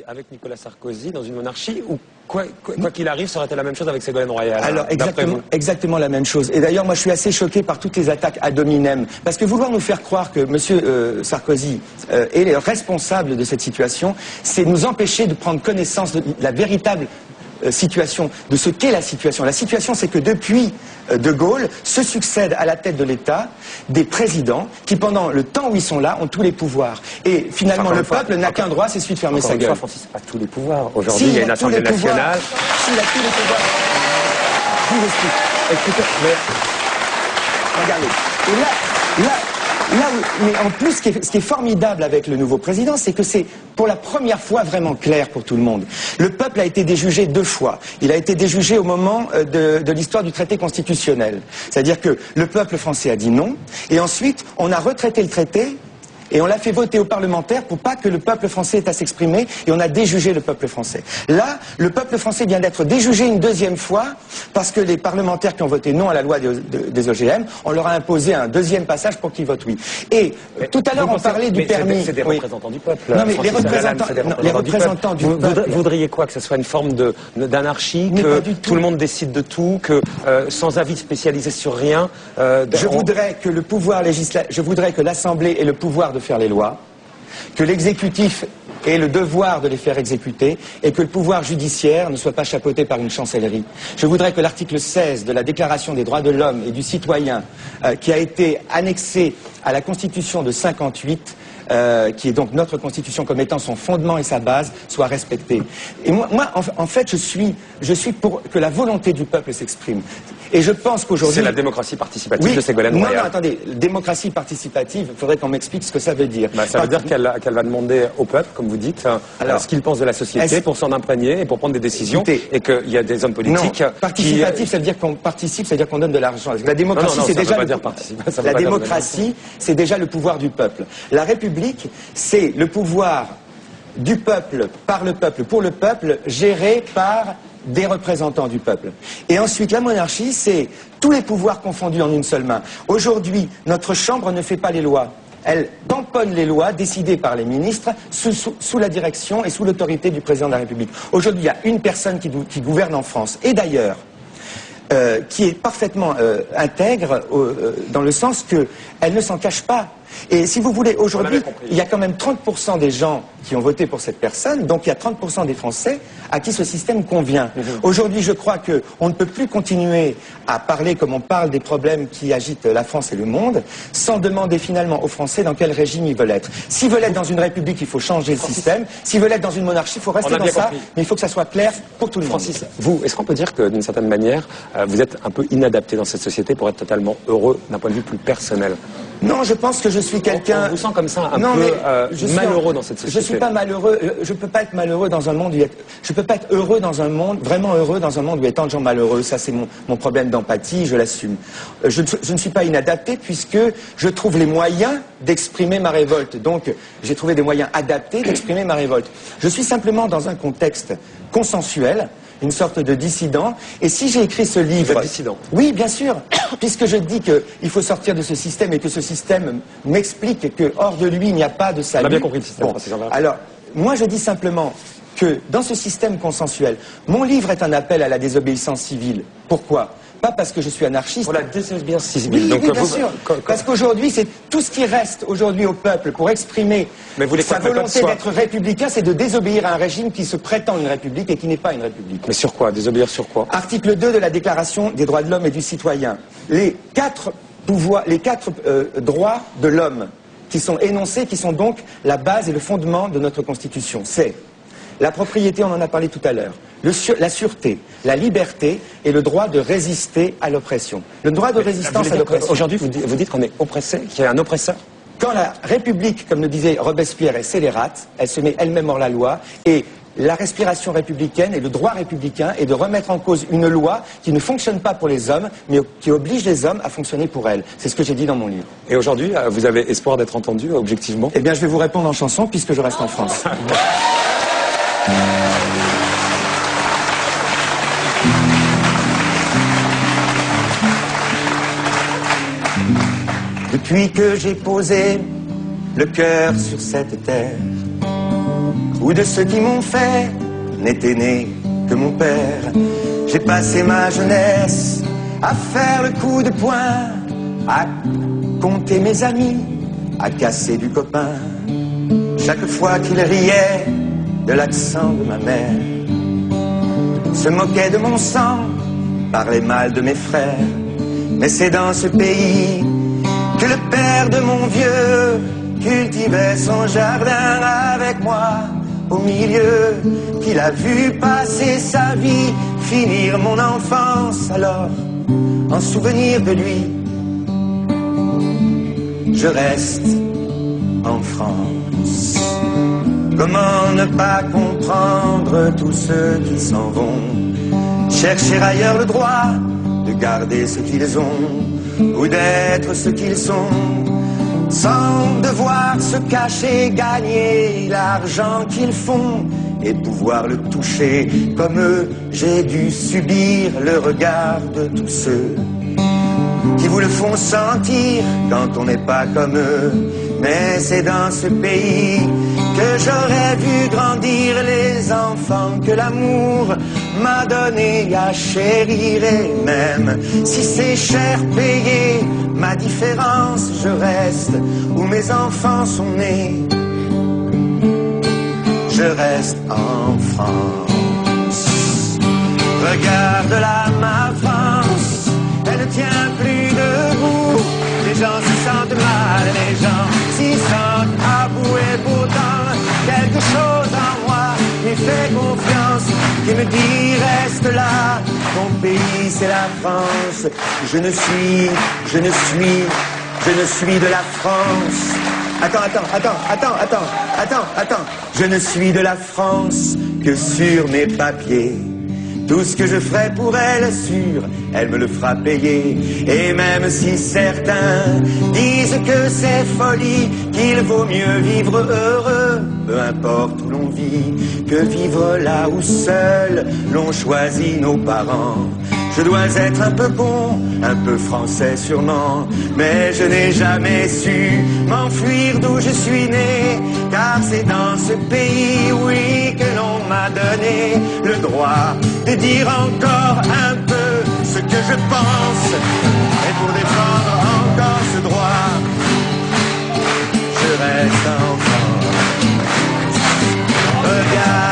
avec Nicolas Sarkozy dans une monarchie ou quoi qu'il arrive, ça aurait été la même chose avec Ségolène Royal? Alors exactement la même chose. Et d'ailleurs, moi je suis assez choqué par toutes les attaques ad hominem. Parce que vouloir nous faire croire que M. Sarkozy est le responsable de cette situation, c'est nous empêcher de prendre connaissance de la véritable situation, de ce qu'est la situation. La situation, c'est que depuis De Gaulle se succèdent à la tête de l'État des présidents qui, pendant le temps où ils sont là, ont tous les pouvoirs. Et finalement, le peuple n'a qu'un droit, c'est celui de fermer sa gueule. Francis, pas tous les pouvoirs. Aujourd'hui, il y a une Assemblée nationale. S'il a tous les pouvoirs. Je vous explique. Écoutez, regardez. Et là, mais en plus, ce qui est formidable avec le nouveau président, c'est que c'est pour la première fois vraiment clair pour tout le monde. Le peuple a été déjugé 2 fois. Il a été déjugé au moment de l'histoire du traité constitutionnel. C'est-à-dire que le peuple français a dit non, et ensuite on a retraité le traité, et on l'a fait voter aux parlementaires pour pas que le peuple français ait à s'exprimer, et on a déjugé le peuple français. Là, le peuple français vient d'être déjugé une 2e fois, parce que les parlementaires qui ont voté non à la loi des OGM, on leur a imposé un 2e passage pour qu'ils votent oui. Et tout à l'heure, on parlait du permis. C'est des représentants du peuple. Non, mais les représentants du peuple. Vous voudriez quoi? Que ce soit une forme d'anarchie, que tout le monde décide de tout, que sans avis spécialisé sur rien. Je voudrais que le pouvoir législatif, je voudrais que l'Assemblée ait le pouvoir de faire les lois, que l'exécutif ait le devoir de les faire exécuter et que le pouvoir judiciaire ne soit pas chapeauté par une chancellerie. Je voudrais que l'article 16 de la Déclaration des droits de l'homme et du citoyen, qui a été annexé à la Constitution de 58, qui est donc notre Constitution comme étant son fondement et sa base, soit respecté. Et moi en fait, je suis pour que la volonté du peuple s'exprime. Et je pense qu'aujourd'hui... C'est la démocratie participative de Ségolène Royal. Non, attendez, démocratie participative, il faudrait qu'on m'explique ce que ça veut dire. Ça veut dire qu'elle va demander au peuple, comme vous dites, ce qu'il pense de la société pour s'en imprégner et pour prendre des décisions, et qu'il y a des hommes politiques... Non, participatif, ça veut dire qu'on participe, ça veut dire qu'on donne de l'argent. La démocratie, c'est déjà... La démocratie, c'est déjà le pouvoir du peuple. La République, c'est le pouvoir du peuple, par le peuple, pour le peuple, géré par des représentants du peuple. Et ensuite, la monarchie, c'est tous les pouvoirs confondus en une seule main. Aujourd'hui, notre Chambre ne fait pas les lois. Elle tamponne les lois décidées par les ministres sous la direction et sous l'autorité du président de la République. Aujourd'hui, il y a une personne qui gouverne en France. Et d'ailleurs, qui est parfaitement intègre dans le sens qu'elle ne s'en cache pas. Et si vous voulez, aujourd'hui, il y a quand même 30% des gens qui ont voté pour cette personne, donc il y a 30% des Français à qui ce système convient. Aujourd'hui, je crois qu'on ne peut plus continuer à parler comme on parle des problèmes qui agitent la France et le monde, sans demander finalement aux Français dans quel régime ils veulent être. S'ils veulent être dans une république, il faut changer le système. S'ils veulent être dans une monarchie, il faut rester dans ça, mais il faut que ça soit clair pour tout le monde. Francis, vous, est-ce qu'on peut dire que d'une certaine manière, vous êtes un peu inadapté dans cette société pour être totalement heureux d'un point de vue plus personnel? Non, je pense que je suis quelqu'un... On vous sent comme ça un peu malheureux dans cette société. Je suis pas malheureux, je peux pas être malheureux dans un monde où je peux pas être heureux dans un monde, vraiment heureux dans un monde où il y a tant de gens malheureux. Ça, c'est mon problème d'empathie, je l'assume. Je ne suis pas inadapté puisque je trouve les moyens d'exprimer ma révolte. Donc, j'ai trouvé des moyens adaptés d'exprimer ma révolte. Je suis simplement dans un contexte consensuel, une sorte de dissident. Et si j'ai écrit ce livre... Vous êtes dissident? Oui, bien sûr. Puisque je dis qu'il faut sortir de ce système et que ce système m'explique que hors de lui, il n'y a pas de salut. On a bien compris le système. Alors, moi, je dis simplement que dans ce système consensuel, mon livre est un appel à la désobéissance civile. Pourquoi ? Pas parce que je suis anarchiste. Pour la désobéissance civile. Oui, donc, oui, bien sûr. Parce qu'aujourd'hui, c'est tout ce qui reste aujourd'hui au peuple pour exprimer sa volonté d'être républicain, c'est de désobéir à un régime qui se prétend une république et qui n'est pas une république. Mais sur quoi? Désobéir sur quoi? Article 2 de la Déclaration des droits de l'homme et du citoyen. Les quatre droits de l'homme qui sont énoncés, qui sont donc la base et le fondement de notre Constitution. C'est la propriété, on en a parlé tout à l'heure, la sûreté, la liberté et le droit de résister à l'oppression. Le droit de résistance à l'oppression. Aujourd'hui, vous dites qu'on est oppressé, qu'il y a un oppresseur? Quand la République, comme le disait Robespierre, est scélérate, elle se met elle-même hors la loi, et la respiration républicaine et le droit républicain est de remettre en cause une loi qui ne fonctionne pas pour les hommes, mais qui oblige les hommes à fonctionner pour elles. C'est ce que j'ai dit dans mon livre. Et aujourd'hui, vous avez espoir d'être entendu, objectivement? Eh bien, je vais vous répondre en chanson, puisque je reste en France. Depuis que j'ai posé le cœur sur cette terre, ou de ceux qui m'ont fait, n'était né que mon père. J'ai passé ma jeunesse à faire le coup de poing, à compter mes amis, à casser du copain. Chaque fois qu'il riait de l'accent de ma mère, se moquait de mon sang, parlait mal de mes frères. Mais c'est dans ce pays que le père de mon vieux cultivait son jardin avec moi au milieu, qu'il a vu passer sa vie, finir mon enfance. Alors, en souvenir de lui, je reste en France. Comment ne pas comprendre tous ceux qui s'en vont chercher ailleurs le droit de garder ce qu'ils ont ou d'être ce qu'ils sont, sans devoir se cacher, gagner l'argent qu'ils font et pouvoir le toucher. Comme eux, j'ai dû subir le regard de tous ceux qui vous le font sentir quand on n'est pas comme eux. Mais c'est dans ce pays que j'aurais vu grandir les enfants que l'amour m'a donné à chérir. Et même si c'est cher payé, ma différence, je reste où mes enfants sont nés. Je reste en France. Regarde-la, ma France, elle ne tient plus debout. Les gens s'y sentent mal, les gens s'y sentent à bout. Et pourtant, quelque chose en moi lui fait confiance, qui me dit reste là, ton pays c'est la France. Je ne suis de la France. Attends. Je ne suis de la France que sur mes papiers. Tout ce que je ferai pour elle, sûr, elle me le fera payer. Et même si certains disent que c'est folie, qu'il vaut mieux vivre heureux, peu importe où l'on vit, que vivre là où seul l'on choisit nos parents. Je dois être un peu con, un peu français sûrement, mais je n'ai jamais su m'enfuir d'où je suis né, car c'est dans ce pays, oui, que l'on m'a donné le droit de dire encore un peu ce que je pense. Et pour défendre encore ce droit, je reste en France. Regarde.